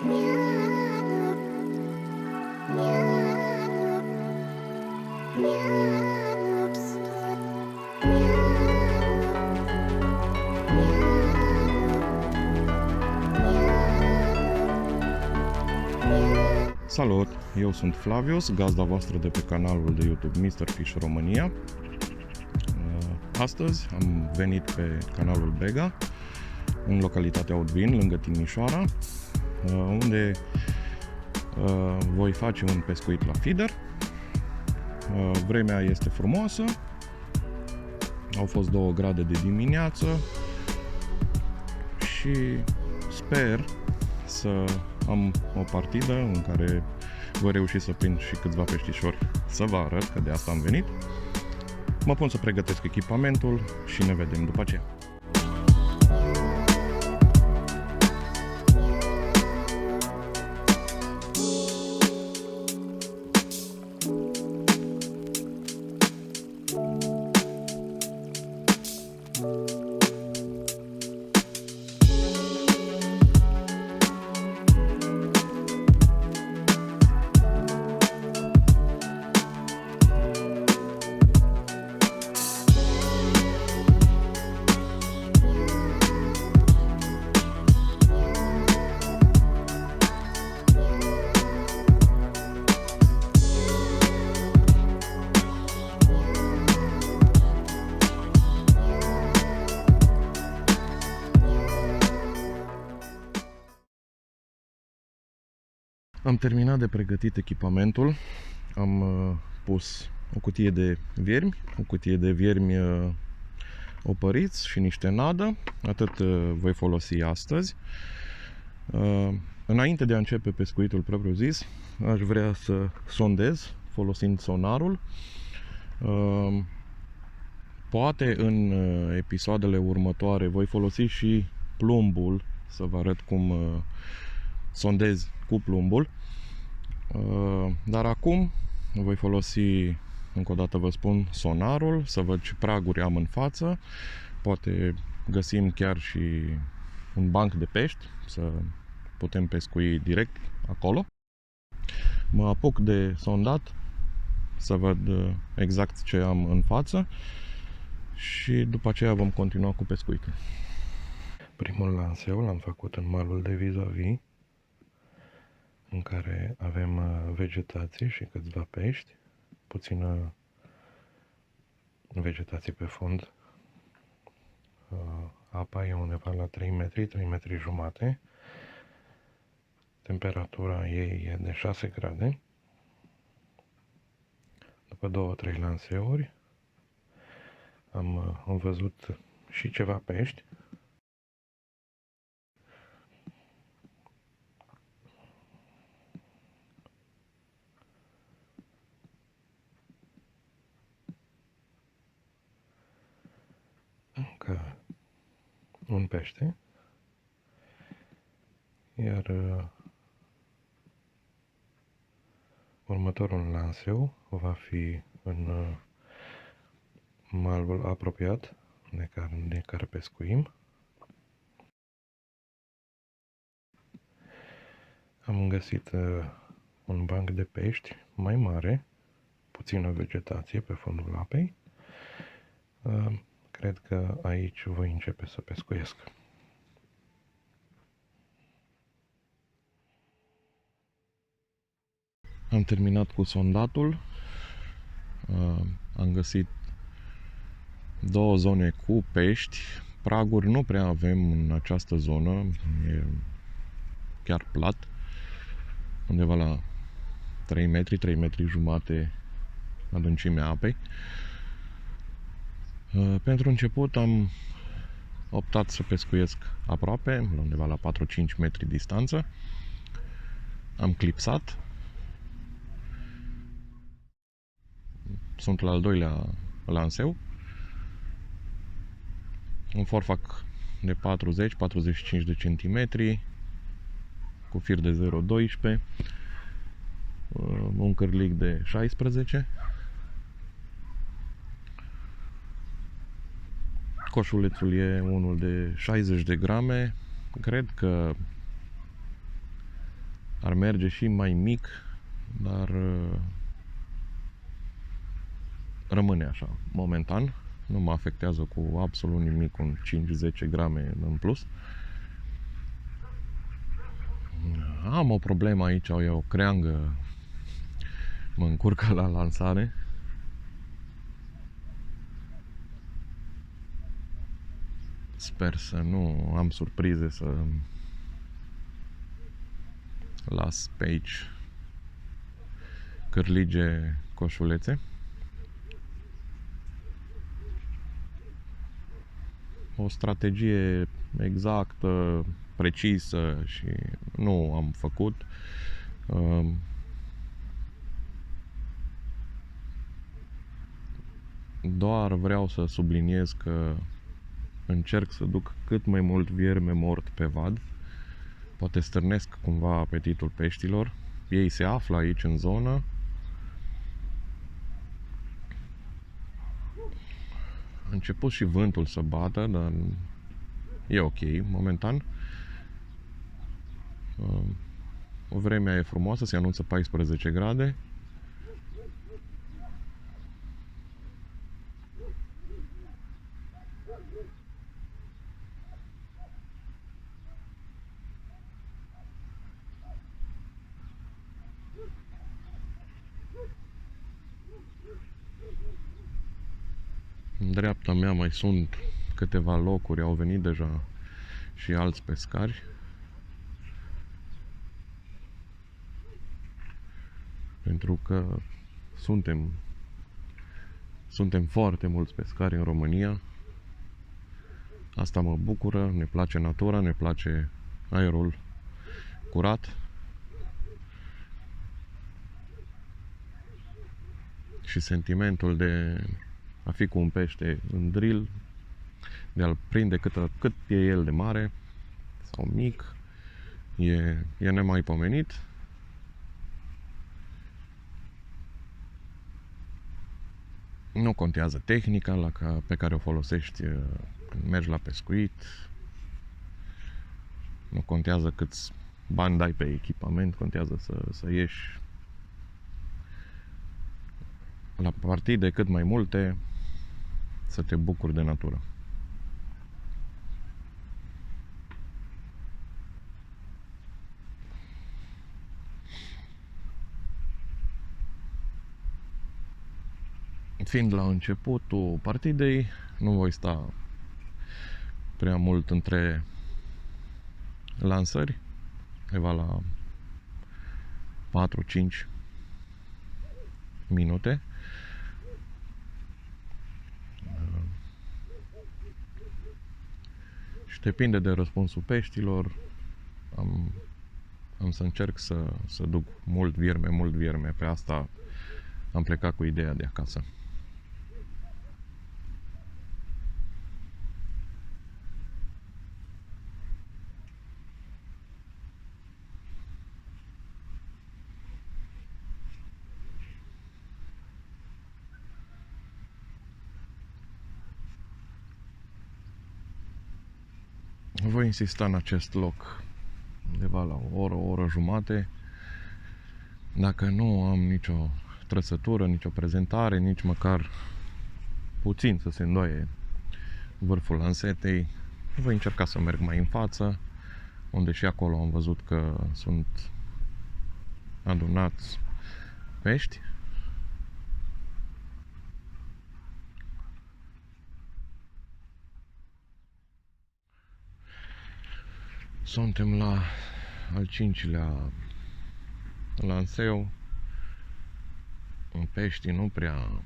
Salut! Eu sunt Flavius, gazda voastră de pe canalul de YouTube Mr. Fish România. Astăzi am venit pe canalul Bega, în localitatea Udvin, lângă Timișoara, unde voi face un pescuit la feeder. Vremea este frumoasă, au fost 2 grade de dimineață și sper să am o partidă în care voi reuși să prind și câțiva peștișori să vă arăt, că de asta am venit. Mă pun să pregătesc echipamentul și ne vedem după aceea. Am terminat de pregătit echipamentul, am pus o cutie de viermi, opăriți și niște nadă, atât voi folosi astăzi. Înainte de a începe pescuitul propriu-zis, aș vrea să sondez folosind sonarul. Poate în episoadele următoare voi folosi și plumbul, să vă arăt cum sondez cu plumbul, dar acum voi folosi, încă o dată vă spun, sonarul, să văd ce praguri am în față. Poate găsim chiar și un banc de pești, să putem pescui direct acolo. Mă apuc de sondat să văd exact ce am în față și după aceea vom continua cu pescuitul. Primul lanseu l-am făcut în malul de vis-a-vis, în care avem vegetație și câțiva pești, puțină vegetație pe fund. Apa e undeva la 3 metri, 3 metri jumate. Temperatura ei e de 6 grade. După 2-3 lanseuri am văzut și ceva pești. Încă un pește, iar următorul lanseu va fi în malul apropiat de care pescuim. Am găsit un banc de pești mai mare, puțină vegetație pe fundul apei. Cred că aici voi începe să pescuiesc. Am terminat cu sondatul. Am găsit 2 zone cu pești. Praguri nu prea avem în această zonă. E chiar plat. Undeva la 3 metri, 3 metri jumate adâncimea apei. Pentru început am optat să pescuiesc aproape, la undeva la 4-5 metri distanță. Am clipsat. Sunt la al 2-lea lanseu. Un forfac de 40-45 de centimetri, cu fir de 0,12, un cârlig de 16. Coșulețul e unul de 60 de grame. Cred că ar merge și mai mic, dar rămâne așa, momentan. Nu mă afectează cu absolut nimic, un 5-10 grame în plus. Am o problemă aici, e o creangă, mă încurcă la lansare. Sper să nu am surprize, să las pe aici cârlige coșulețe. O strategie exactă, precisă și nu am făcut. Doar vreau să subliniez că încerc să duc cât mai mult vierme mort pe vad. Poate stârnesc cumva apetitul peștilor. Ei se află aici în zonă. A început și vântul să bată, dar e ok momentan. Vremea e frumoasă, se anunță 14 grade. În dreapta mea mai sunt câteva locuri, au venit deja și alți pescari. Pentru că suntem foarte mulți pescari în România. Asta mă bucură, ne place natura, ne place aerul curat. Și sentimentul de a fi cu un pește în drill, de a-l prinde cât e el de mare sau mic, e nemaipomenit. Nu contează tehnica pe care o folosești când mergi la pescuit. Nu contează câți bani dai pe echipament, contează să ieși la partide cât mai multe, să te bucuri de natură. Fiind la începutul partidei, nu voi sta prea mult între lansări, undeva la 4-5 minute. Și depinde de răspunsul peștilor. Am să încerc să duc mult vierme. Pe asta am plecat cu ideea de acasă. Voi insista în acest loc undeva la o oră jumate. Dacă nu am nicio trăsătură, nicio prezentare, nici măcar puțin să se îndoie vârful lansetei, voi încerca să merg mai în față, unde și acolo am văzut că sunt adunați pești. Suntem la al 5-lea lanseu. Peștii nu prea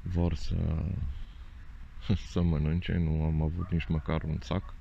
vor să mănânce, nu am avut nici măcar un sac.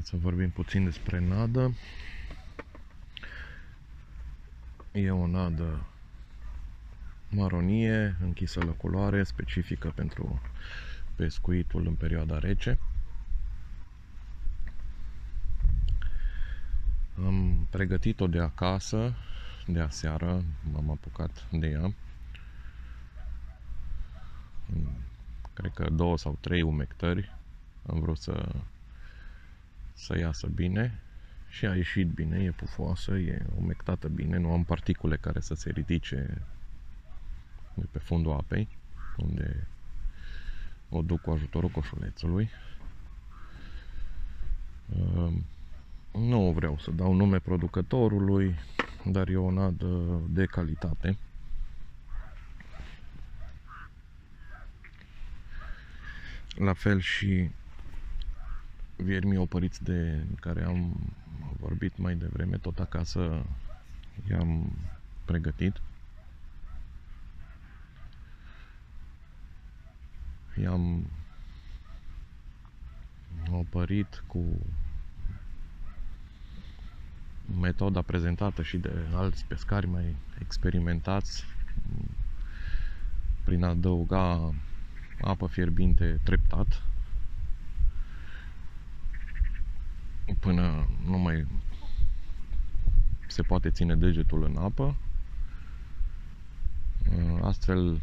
Să vorbim puțin despre nadă. E o nadă maronie, închisă la culoare, specifică pentru pescuitul în perioada rece. Am pregătit-o de acasă, de aseară, m-am apucat de ea. Cred că 2 sau 3 umectări. Am vrut să iasă bine și a ieșit bine, e pufoasă, e umectată bine, nu am particule care să se ridice de pe fundul apei, unde o duc cu ajutorul coșulețului. Nu vreau să dau nume producătorului, dar e o nadă de calitate. La fel și viermii opăriți de care am vorbit mai devreme, tot acasă i-am pregătit. I-am opărit cu metoda prezentată și de alți pescari mai experimentați, prin a adăuga apă fierbinte treptat până nu mai se poate ține degetul în apă. Astfel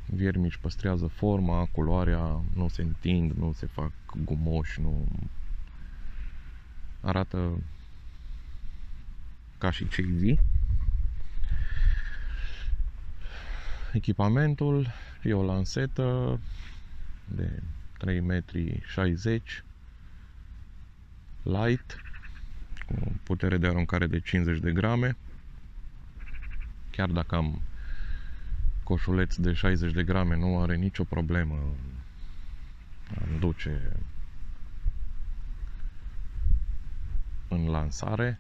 viermii își păstrează forma, culoarea, nu se întind, nu se fac gumoși, nu arată ca și cei vii. Echipamentul e o lansetă de 3,60 m light, cu putere de aruncare de 50 de grame. Chiar dacă am coșuleț de 60 de grame, nu are nicio problemă, îmi duce în lansare.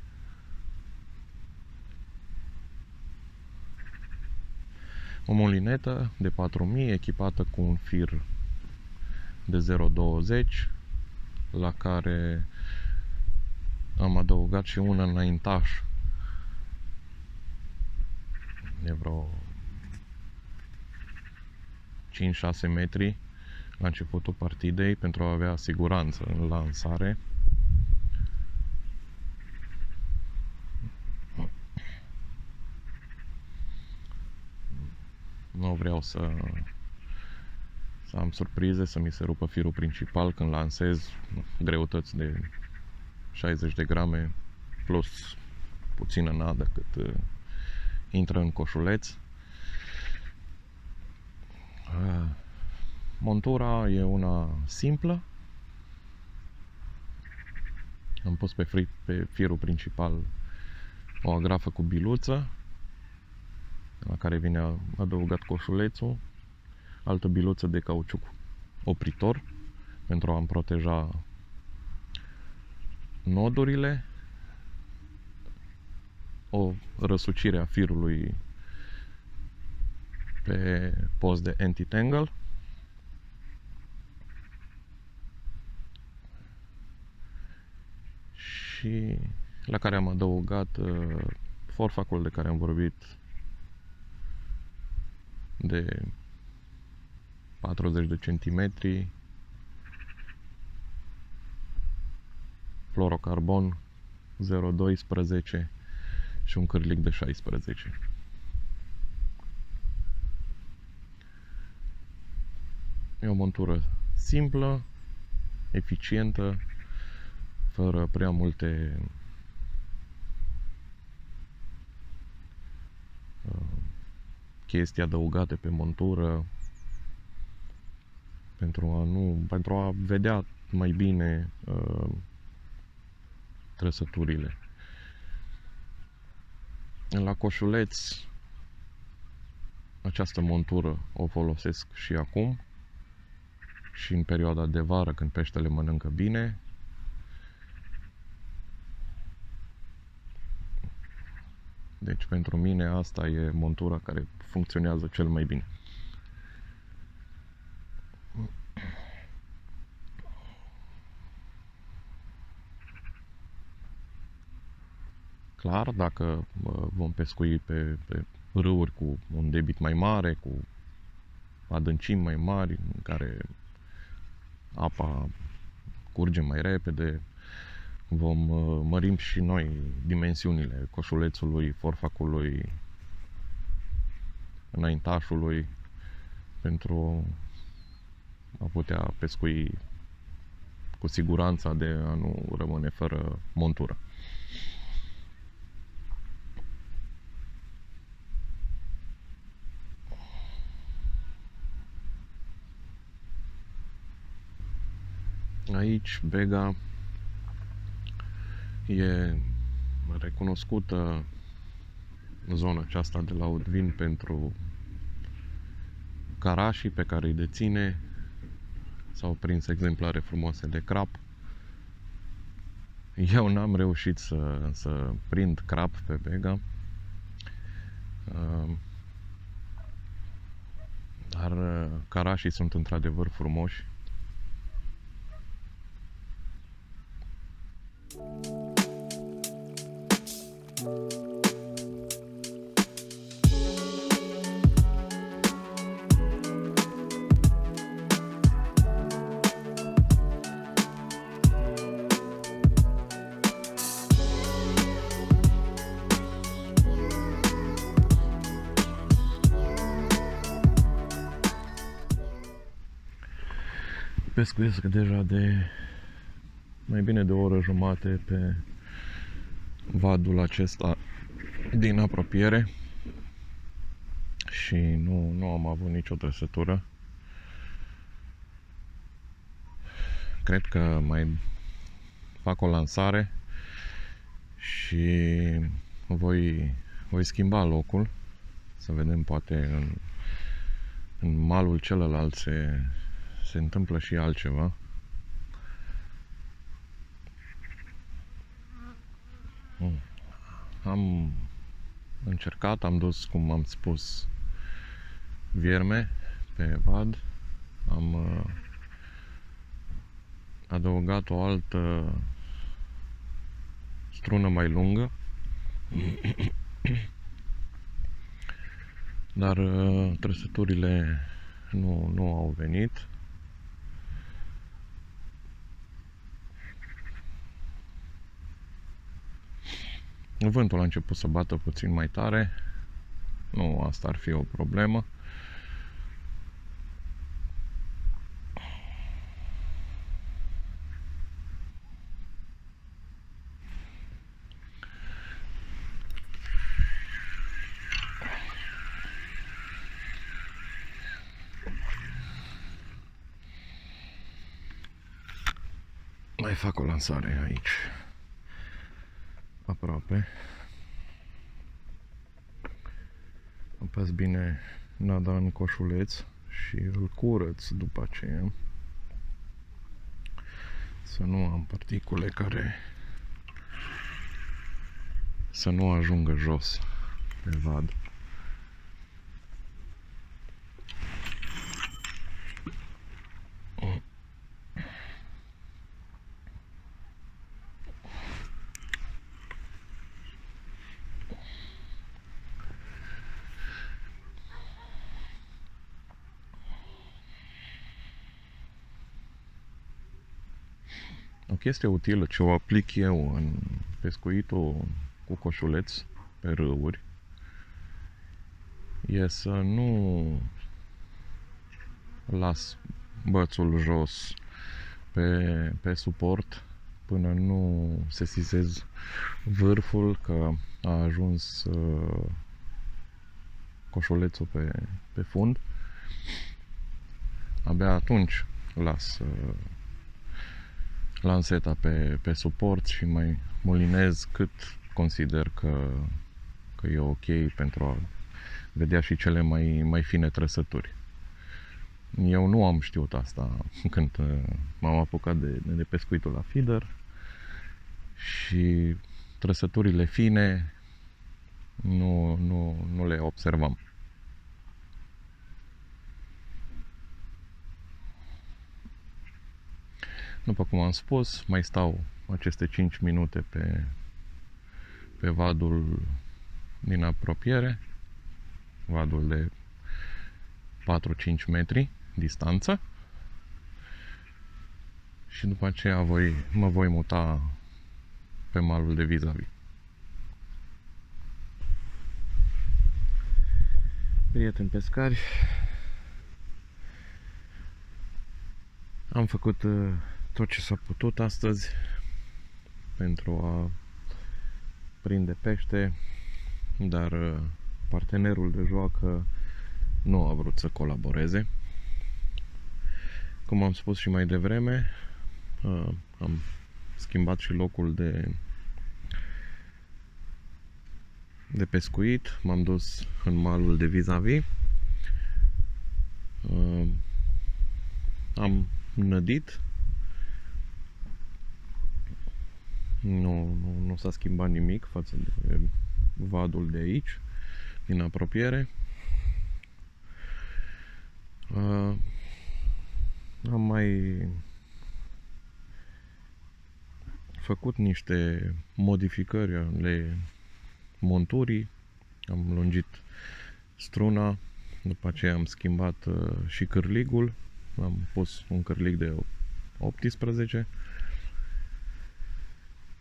O molinetă de 4000 echipată cu un fir de 0,20, la care am adăugat și un înaintaș de vreo 5-6 metri la începutul partidei, pentru a avea siguranță în lansare. Nu vreau să am surprize, să mi se rupă firul principal când lansez greutăți de 60 de grame plus puțină nadă cât intră în coșuleț. Montura e una simplă. Am pus pe firul principal o agrafă cu biluță, la care vine adăugat coșulețul, altă biluță de cauciuc opritor pentru a-mi proteja nodurile, o răsucire a firului pe post de anti-tangle și la care am adăugat forfacul de care am vorbit de 40 de centimetri, fluorocarbon 0,12 și un cârlic de 16. E o montură simplă, eficientă, fără prea multe chestii adăugate pe montură, pentru a vedea mai bine trăsăturile. La coșuleț această montură o folosesc și acum și în perioada de vară, când peștele mănâncă bine. Deci pentru mine asta e montura care funcționează cel mai bine. clar, dacă vom pescui pe râuri cu un debit mai mare, cu adâncimi mai mari, în care apa curge mai repede, vom mărim și noi dimensiunile coșulețului, forfacului, înaintașului, pentru a putea pescui cu siguranța de a nu rămâne fără montură. Aici Bega e recunoscută zona aceasta de la Udvin pentru carașii pe care îi deține. S-au prins exemplare frumoase de crap. Eu n-am reușit să prind crap pe Bega, dar carașii sunt într-adevăr frumoși. Pescuiesc deja de mai bine de o oră jumate pe vadul acesta din apropiere și nu am avut nicio trăsătură. Cred că mai fac o lansare și voi schimba locul, să vedem, poate în malul celălalt se întâmplă și altceva. Am încercat, am dus, cum am spus, vierme pe vad. Am adăugat o altă strună mai lungă, dar trăsăturile nu au venit. Vântul a început să bată puțin mai tare. Nu, asta ar fi o problemă. Mai fac o lansare aici, aproape. Apăs bine nada în coșuleț și îl curăț după aceea, să nu am particule care să nu ajungă jos pe vad. O chestie utilă ce o aplic eu în pescuitul cu coșuleț pe râuri e să nu las bățul jos pe suport până nu sesizez vârful că a ajuns coșulețul pe fund. Abia atunci las lanseta pe suport și mai molinez cât consider că e ok pentru a vedea și cele mai fine trăsături. Eu nu am știut asta când m-am apucat de pescuitul la feeder și trăsăturile fine nu le observam. După cum am spus, mai stau aceste 5 minute pe vadul din apropiere, vadul de 4-5 metri distanță, și după aceea mă voi muta pe malul de vis-a-vis. Prieteni pescari, am făcut tot ce s-a putut astăzi pentru a prinde pește, dar partenerul de joacă nu a vrut să colaboreze. Cum am spus și mai devreme, am schimbat și locul de pescuit, m-am dus în malul de vis-a-vis, am nădit, nu s-a schimbat nimic față de vadul de aici, din apropiere. Am mai făcut niște modificări ale monturii, am lungit struna, după aceea am schimbat și cârligul, am pus un cârlig de 18.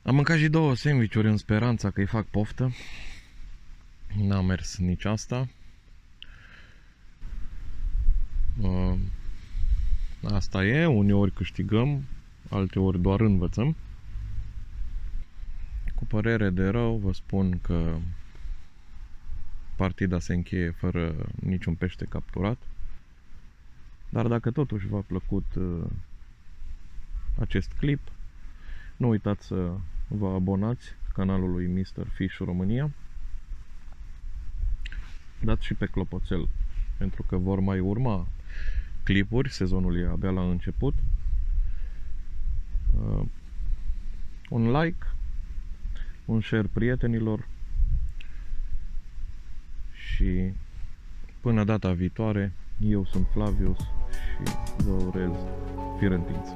Am mâncat și 2 sandwich-uri în speranța că îi fac poftă. N-a mers nici asta. Asta e, uneori câștigăm, alteori doar învățăm. Cu părere de rău vă spun că partida se încheie fără niciun pește capturat. Dar dacă totuși v-a plăcut acest clip, nu uitați să vă abonați canalului Mr. Fish România. Dați și pe clopoțel, pentru că vor mai urma clipuri, sezonul e abia la început. Un like, un share prietenilor și până data viitoare, eu sunt Flavius și vă urez fire întinți.